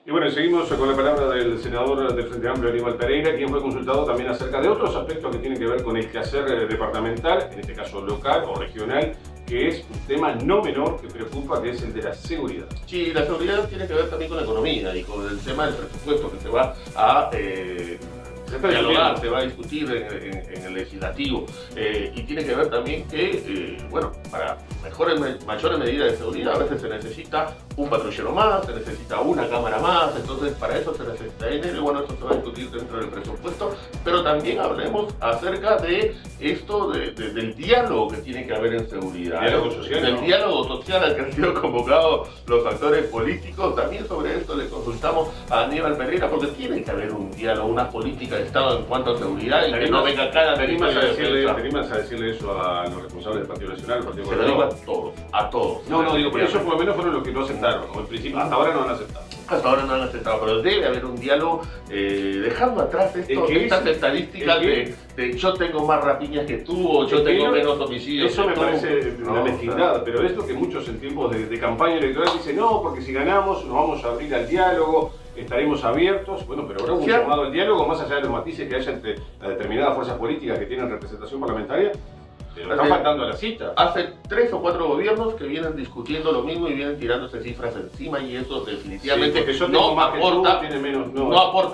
Y bueno, seguimos con la palabra del senador del Frente Amplio, Aníbal Pereira, quien fue consultado también acerca de otros aspectos que tienen que ver con el quehacer departamental, en este caso local o regional, que es un tema no menor que preocupa, que es el de la seguridad. Sí, la seguridad tiene que ver también con la economía y con el tema del presupuesto que se va a dialogar, se va a discutir en el legislativo. Y tiene que ver también que, bueno, para mayores medidas de seguridad a veces se necesita un patrullero más, se necesita una cámara más, entonces para eso se necesita dinero y bueno, eso se va a discutir dentro del presupuesto, pero también hablemos acerca de esto, del diálogo que tiene que haber en seguridad. Diálogo social, del ¿no? Diálogo social al que han sido convocados los actores políticos. También sobre esto le consultamos a Aníbal Pereira porque tiene que haber un diálogo, una política de Estado en cuanto a seguridad y que no venga cada ¿Te animas a decirle eso a los responsables del Partido Nacional, del Partido Se lo digo a todos, a todos. No, digo, pero ellos por lo menos fueron los que no aceptaron, o en principio, hasta ahora no han aceptado. Hasta ahora no han aceptado, pero debe haber un diálogo dejando atrás estas estadísticas de yo tengo más rapiñas que tú o yo tengo menos homicidios. Eso me parece una mezquindad, pero es lo que muchos en tiempos de campaña electoral dicen, no, porque si ganamos nos vamos a abrir al diálogo, estaremos abiertos. Bueno, pero habrá un llamado al diálogo más allá de los matices que haya entre las determinadas fuerzas políticas que tienen representación parlamentaria. Pero están faltando a la cita. Hace 3 o 4 gobiernos que vienen discutiendo lo mismo y vienen tirándose cifras encima y eso definitivamente no aporta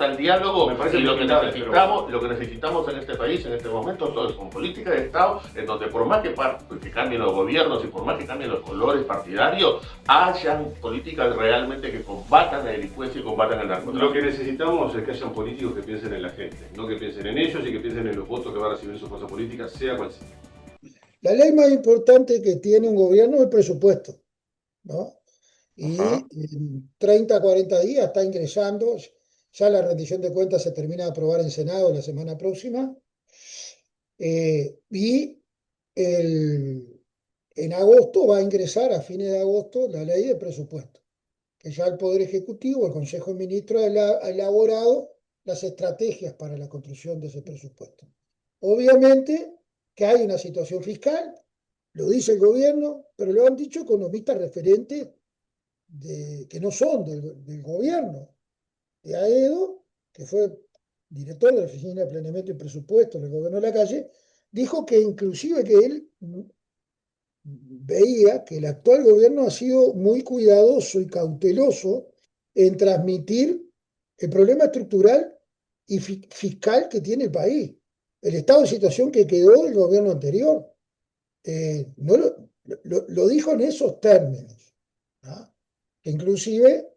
el diálogo. Y lo que necesitamos en este país en este momento es con política de Estado en donde por más que cambien los gobiernos y por más que cambien los colores partidarios, hayan políticas realmente que combatan la delincuencia y combatan el narcotráfico. Lo que necesitamos es que hayan políticos que piensen en la gente, no que piensen en ellos y que piensen en los votos que va a recibir su fuerza política, sea cual sea. La ley más importante que tiene un gobierno es el presupuesto, ¿no? Y en 30, 40 días está ingresando, ya la rendición de cuentas se termina de aprobar en Senado la semana próxima, y en agosto va a ingresar, a fines de agosto, la ley de presupuesto, que ya el Poder Ejecutivo, el Consejo de Ministros ha elaborado las estrategias para la construcción de ese presupuesto. Obviamente que hay una situación fiscal, lo dice el gobierno, pero lo han dicho economistas referentes que no son del gobierno. De AEDO, que fue director de la Oficina de Planeamiento y Presupuesto del gobierno de la calle, dijo que inclusive que él veía que el actual gobierno ha sido muy cuidadoso y cauteloso en transmitir el problema estructural y fiscal que tiene el país, el estado de situación que quedó del gobierno anterior. No lo dijo en esos términos, ¿no? Que inclusive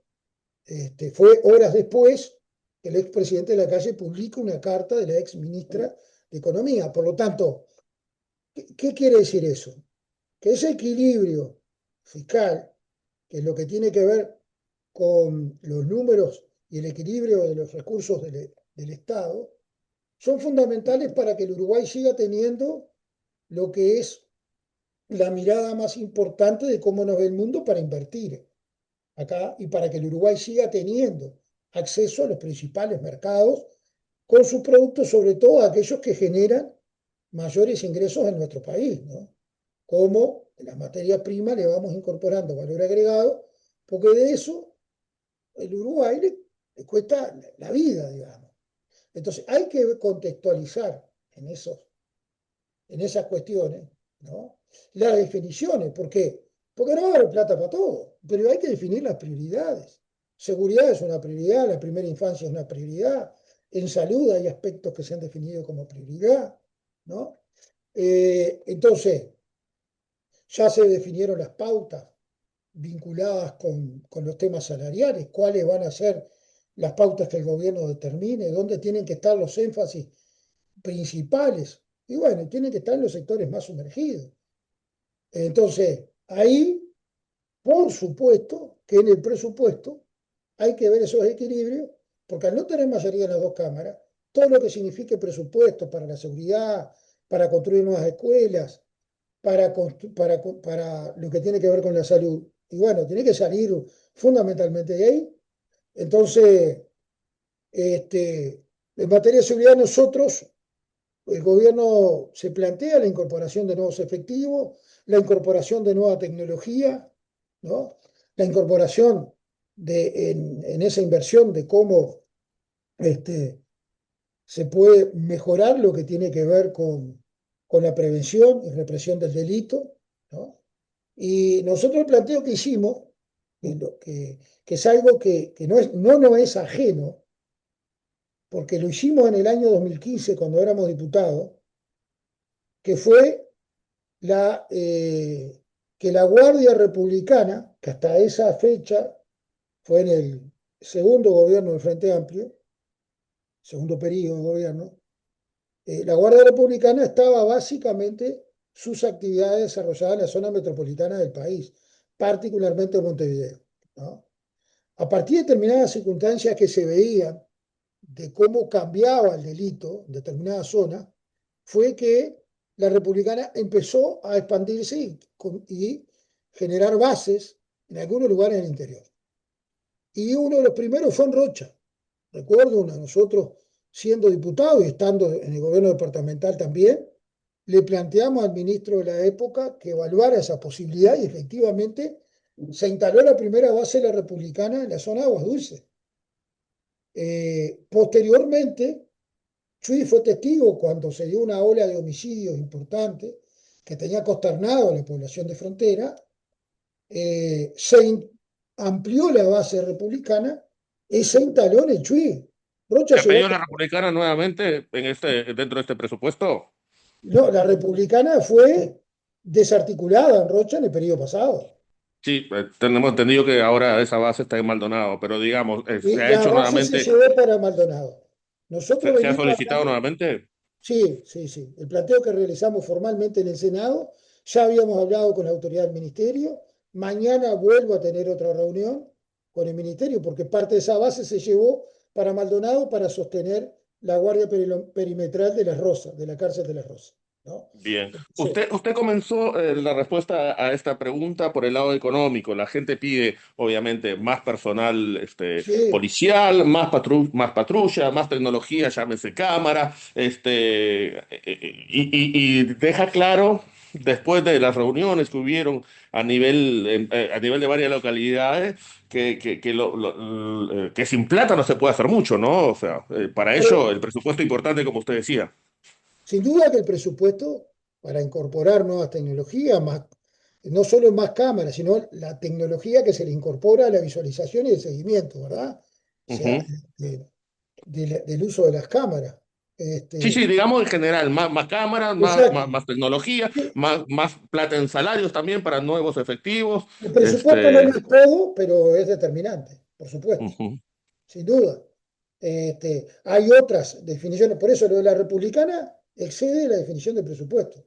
fue horas después que el expresidente de la calle publica una carta de la ex ministra de Economía. Por lo tanto, ¿qué quiere decir eso? Que ese equilibrio fiscal, que es lo que tiene que ver con los números y el equilibrio de los recursos del Estado, son fundamentales para que el Uruguay siga teniendo lo que es la mirada más importante de cómo nos ve el mundo para invertir acá y para que el Uruguay siga teniendo acceso a los principales mercados con sus productos, sobre todo aquellos que generan mayores ingresos en nuestro país, ¿no? Como la materia prima le vamos incorporando valor agregado, porque de eso el Uruguay le cuesta la vida, digamos. Entonces hay que contextualizar en esas cuestiones, ¿no? Las definiciones, ¿por qué? Porque no va a haber plata para todo, pero hay que definir las prioridades. Seguridad es una prioridad, la primera infancia es una prioridad, en salud hay aspectos que se han definido como prioridad, ¿no? Entonces, ya se definieron las pautas vinculadas con los temas salariales, cuáles van a ser las pautas que el gobierno determine, dónde tienen que estar los énfasis principales. Y bueno, tienen que estar en los sectores más sumergidos. Entonces, ahí, por supuesto, que en el presupuesto hay que ver esos equilibrios, porque al no tener mayoría en las dos cámaras, todo lo que signifique presupuesto para la seguridad, para construir nuevas escuelas, para lo que tiene que ver con la salud, y bueno, tiene que salir fundamentalmente de ahí. Entonces, en materia de seguridad nosotros, el gobierno se plantea la incorporación de nuevos efectivos, la incorporación de nueva tecnología, ¿no? La incorporación en esa inversión de cómo se puede mejorar lo que tiene que ver con la prevención y represión del delito, ¿no? Y nosotros el planteo que hicimos, que es algo que no es ajeno, porque lo hicimos en el año 2015 cuando éramos diputados, que fue que la Guardia Republicana, que hasta esa fecha fue en el segundo gobierno del Frente Amplio, segundo periodo de gobierno, la Guardia Republicana estaba básicamente sus actividades desarrolladas en la zona metropolitana del país, particularmente en Montevideo, ¿no? A partir de determinadas circunstancias que se veían de cómo cambiaba el delito en determinada zona, fue que la republicana empezó a expandirse y generar bases en algunos lugares del interior. Y uno de los primeros fue en Rocha. Recuerdo, nosotros siendo diputados y estando en el gobierno departamental también, le planteamos al ministro de la época que evaluara esa posibilidad y efectivamente se instaló la primera base de la republicana en la zona de Aguas Dulces. Posteriormente, Chuy fue testigo cuando se dio una ola de homicidios importante que tenía consternado a la población de frontera. Se amplió la base republicana y se instaló en el Chuy. Rocha ¿Se ha llegó. pedido la republicana nuevamente dentro de este presupuesto? No, la republicana fue desarticulada en Rocha en el periodo pasado. Sí, tenemos entendido que ahora esa base está en Maldonado, pero digamos, se Y ha la hecho base se nuevamente, llevó para Maldonado. Nosotros se ha venimos solicitado hablando. nuevamente. Sí, sí, sí. El planteo que realizamos formalmente en el Senado, ya habíamos hablado con la autoridad del Ministerio. Mañana vuelvo a tener otra reunión con el Ministerio porque parte de esa base se llevó para Maldonado para sostener la guardia perimetral de Las Rosas, de la cárcel de Las Rosas, ¿no? Bien. Sí, Usted comenzó la respuesta a esta pregunta por el lado económico. La gente pide, obviamente, más personal sí, policial, más patrulla, más tecnología, llámese cámara, y deja claro, después de las reuniones que hubieron a nivel de varias localidades, que sin plata no se puede hacer mucho, ¿no? O sea, para ello el presupuesto importante, como usted decía. sin duda que el presupuesto para incorporar nuevas tecnologías, no solo más cámaras, sino la tecnología que se le incorpora a la visualización y el seguimiento, ¿verdad? O sea, Ujú. del uso de las cámaras. Sí, Este, sí, digamos en general, más cámaras, exacto. más tecnología, Sí, más plata en salarios también para nuevos efectivos. el presupuesto no Este, lo es todo, pero es determinante, por supuesto, ujú. sin duda. Hay otras definiciones, por eso lo de la republicana excede la definición de presupuesto.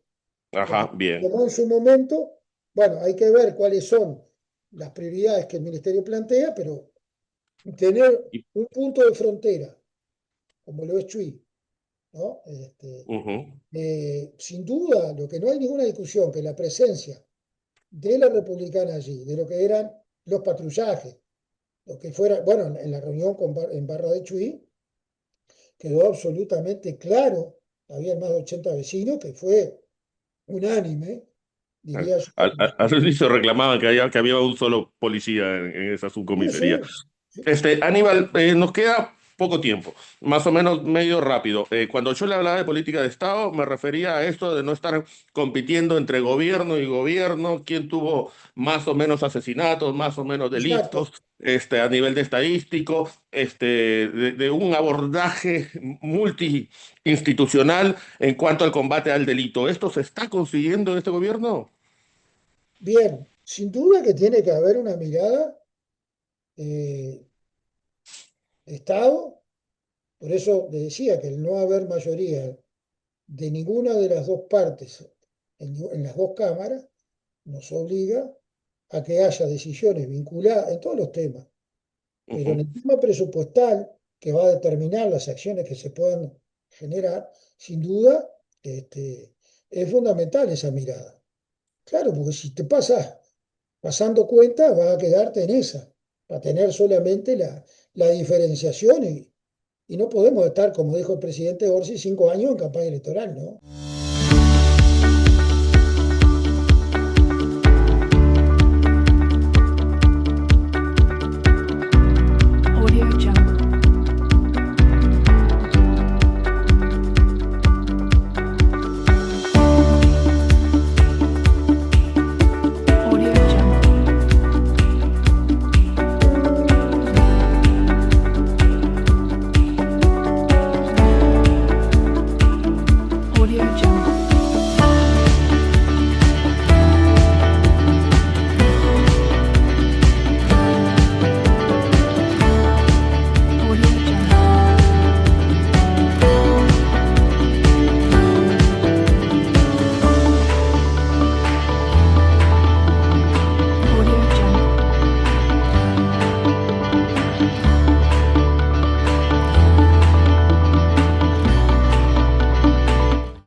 Porque Ajá, bien. como en su momento, bueno, hay que ver cuáles son las prioridades que el ministerio plantea, pero tener Y- un punto de frontera, como lo es Chuy, ¿no? ujú. Sin duda, lo que no hay ninguna discusión, que la presencia de la republicana allí, de lo que eran los patrullajes, lo que fuera, bueno, en la reunión en Barra de Chuy, quedó absolutamente claro, había más de 80 vecinos, que fue unánime, diría yo. Al inicio reclamaban que había un solo policía en esa Sí, subcomisaría. sí, sí, Aníbal, nos queda poco tiempo, más o menos medio rápido. Cuando yo le hablaba de política de Estado, me refería a esto de no estar compitiendo entre gobierno y gobierno, quién tuvo más o menos asesinatos, más o menos exacto. delitos, a nivel de estadístico, de un abordaje multiinstitucional en cuanto al combate al delito. ¿Esto se está consiguiendo en este gobierno? Bien, sin duda que tiene que haber una mirada de Estado, por eso le decía que el no haber mayoría de ninguna de las dos partes en las dos cámaras nos obliga a que haya decisiones vinculadas en todos los temas, pero en Ujú. el tema presupuestal, que va a determinar las acciones que se puedan generar, sin duda, es fundamental esa mirada. Claro, porque si te pasas pasando cuenta, vas a quedarte en esa, para tener solamente la diferenciación y no podemos estar, como dijo el presidente Orsi, 5 años en campaña electoral, ¿no?